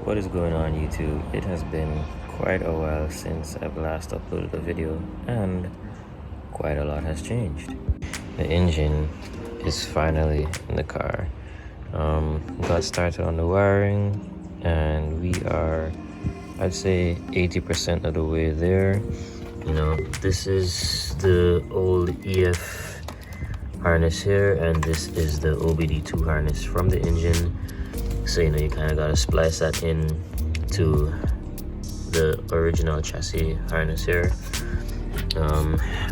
What is going on, YouTube? It has been quite a while since I've last uploaded a video, and quite a lot has changed. The engine is finally in the car. Got started on the wiring, and we are, I'd say, 80% of the way there. You know, this is the old EF harness here, and this is the OBD2 harness from the engine. So you know, you kind of got to splice that in to the original chassis harness here.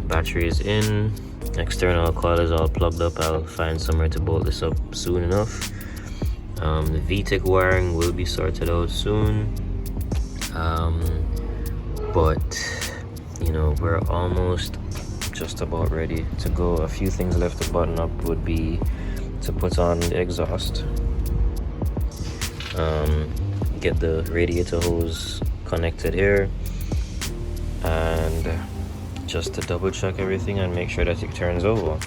Battery is in, external coil is all plugged up. I'll find somewhere to bolt this up soon enough. The VTEC wiring will be sorted out soon, but you know, we're almost just about ready to go. A few things left to button up would be to put on the exhaust, get the radiator hose connected here, and just to double check everything and make sure that it turns over.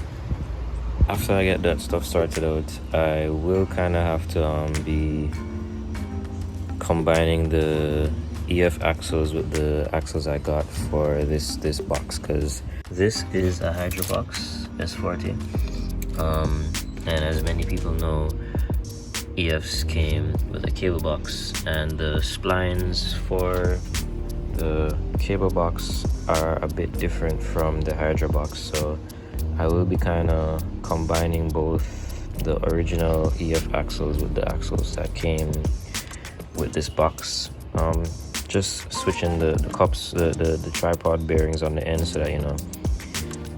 After I get that stuff sorted out, I will kind of have to be combining the EF axles with the axles I got for this box, because this is a Hydro box S40, and as many people know, EFs came with a cable box, and the splines for the cable box are a bit different from the Hydro box, so I will be kind of combining both the original EF axles with the axles that came with this box. Just switching the cups, the tripod bearings on the end, so that, you know,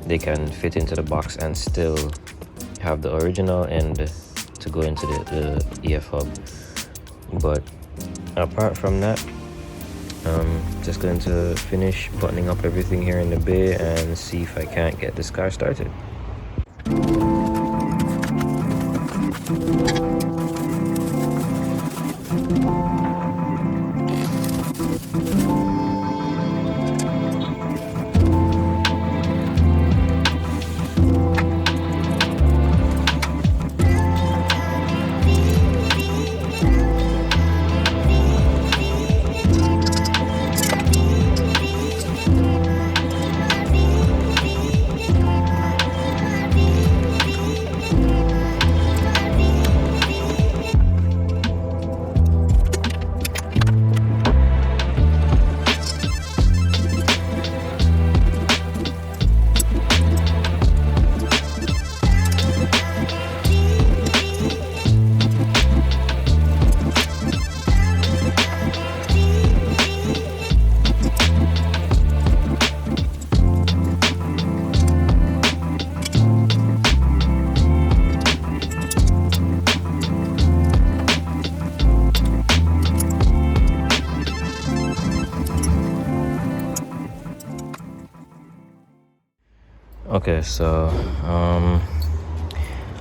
they can fit into the box and still have the original end to go into the EF hub. But apart from that, just going to finish buttoning up everything here in the bay and see if I can't get this car started. Okay, so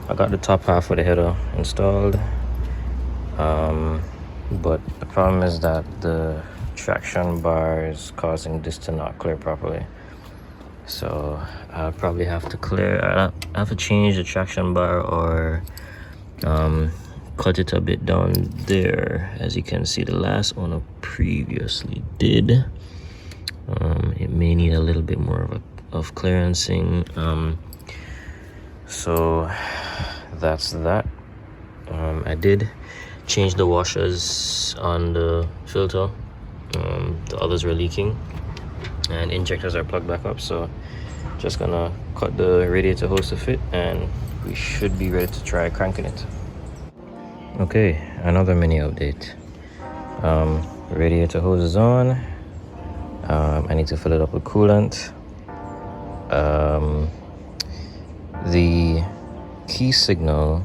I got the top half of the header installed, but the problem is that the traction bar is causing this to not clear properly. So I'll probably have to I have to change the traction bar, or cut it a bit down there. As you can see, the last owner previously did. It may need a little bit more of clearancing, so that's that. I did change the washers on the filter. The others were leaking, and injectors are plugged back up, so just gonna cut the radiator hose to fit, and we should be ready to try cranking it. Okay, another mini update. Radiator hose is on. I need to fill it up with coolant. The key signal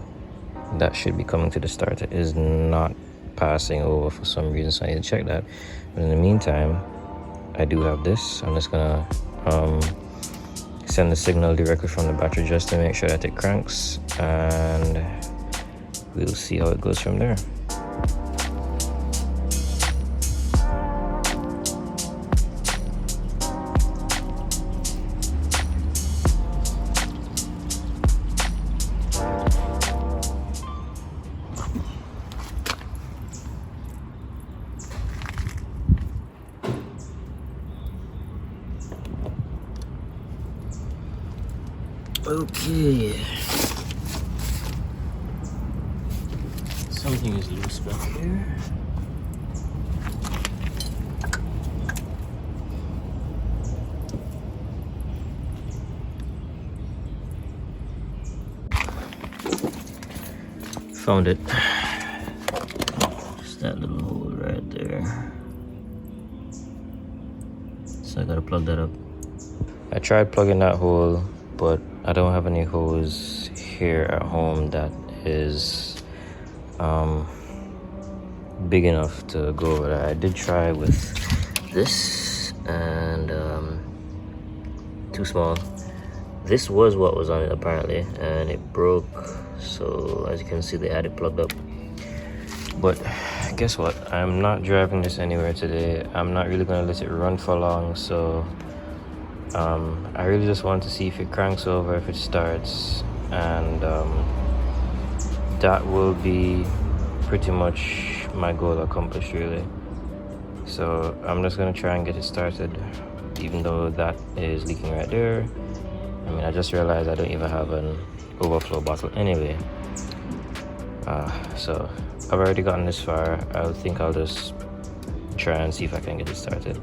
that should be coming to the starter is not passing over for some reason, so I need to check that. But in the meantime, I do have this. I'm just gonna send the signal directly from the battery just to make sure that it cranks, and we'll see how it goes from there. Okay. Something is loose back here. Found it. Just that little hole right there. So I gotta plug that up. I tried plugging that hole, but I don't have any hose here at home that is big enough to go over there. I did try with this and too small. This was what was on it apparently, and it broke. So as you can see, they had it plugged up. But guess what? I'm not driving this anywhere today. I'm not really gonna let it run for long. So I really just want to see if it cranks over, if it starts, and that will be pretty much my goal accomplished really. So I'm just gonna try and get it started, even though that is leaking right there. I mean, I just realized I don't even have an overflow bottle anyway. So I've already gotten this far. I think I'll just try and see if I can get it started.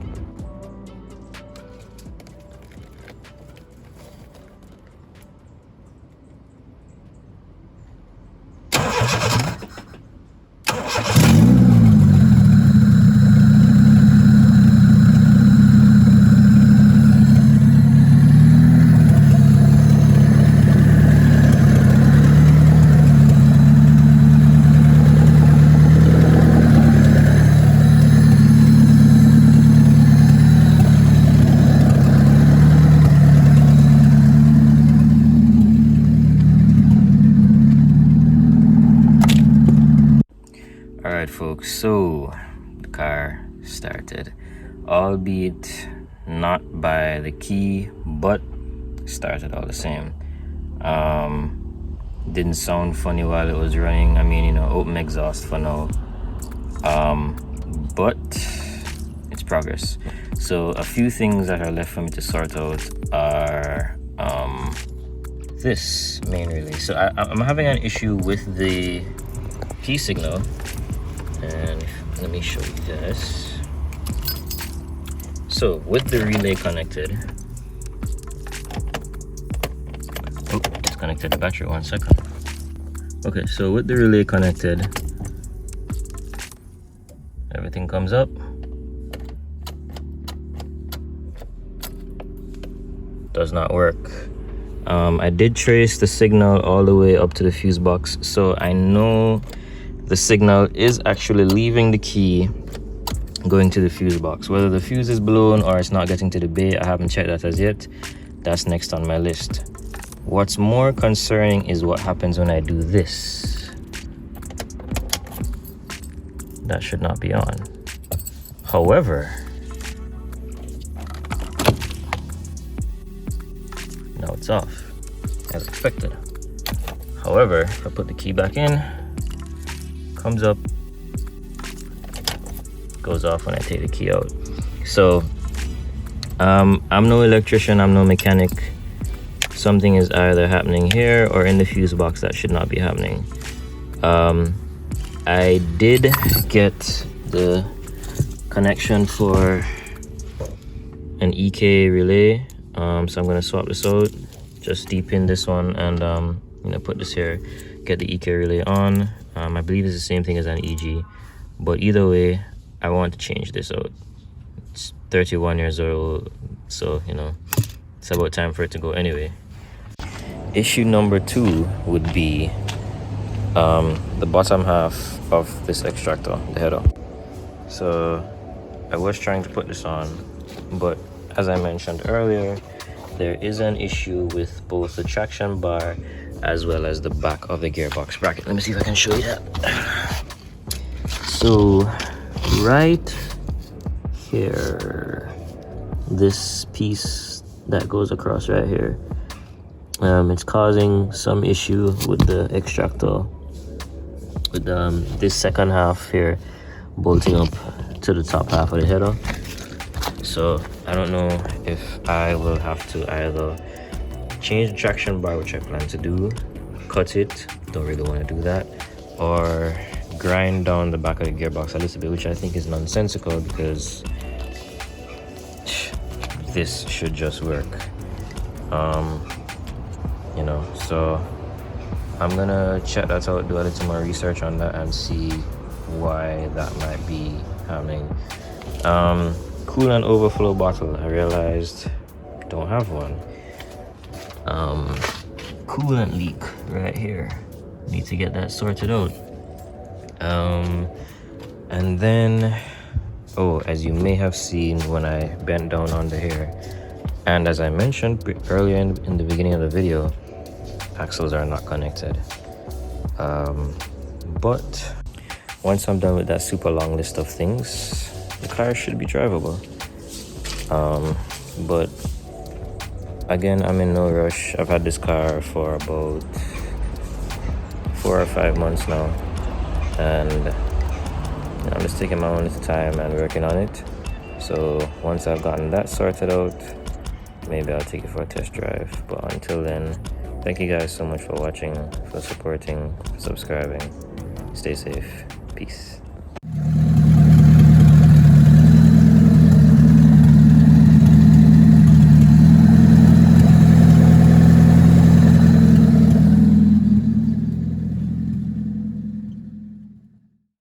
Alright folks, so the car started, albeit not by the key, but started all the same. Didn't sound funny while it was running. I mean, you know, open exhaust for now. But it's progress. So a few things that are left for me to sort out are this main relay. So I'm having an issue with the key signal. And let me show you guys. So with the relay connected, oh, it's connected to battery. 1 second. Okay, so with the relay connected, everything comes up. Does not work. I did trace the signal all the way up to the fuse box, so I know the signal is actually leaving the key, going to the fuse box. Whether the fuse is blown or it's not getting to the bay, I haven't checked that as yet. That's next on my list. What's more concerning is what happens when I do this. That should not be on. However, now it's off, as expected. However, if I put the key back in, comes up, goes off when I take the key out. So I'm no electrician, I'm no mechanic. Something is either happening here or in the fuse box that should not be happening. I did get the connection for an EK relay, so I'm gonna swap this out, just deepen this one, and you know, put this here, get the EK relay on. I believe it's the same thing as an EG, but either way, I want to change this out. It's 31 years old, so you know, it's about time for it to go anyway. Issue number 2 would be the bottom half of this extractor, the header. So I was trying to put this on, but as I mentioned earlier, there is an issue with both the traction bar as well as the back of the gearbox bracket. Let me see if I can show you that. So right here, this piece that goes across right here, it's causing some issue with the extractor, with this second half here bolting up to the top half of the header. So I don't know if I will have to either change the traction bar, which I plan to do, cut it, don't really want to do that, or grind down the back of the gearbox a little bit, which I think is nonsensical because this should just work. You know, so I'm gonna check that out, do a little more research on that and see why that might be happening. Coolant overflow bottle, I realized don't have one. Coolant leak right here, need to get that sorted out. And then, oh, as you may have seen when I bent down under here, and as I mentioned earlier in the beginning of the video, axles are not connected. But once I'm done with that super long list of things, the car should be drivable. But again, I'm in no rush. I've had this car for about 4 or 5 months now, and I'm just taking my own little time and working on it. So once I've gotten that sorted out, maybe I'll take it for a test drive. But until then, thank you guys so much for watching, for supporting, for subscribing. Stay safe. Peace.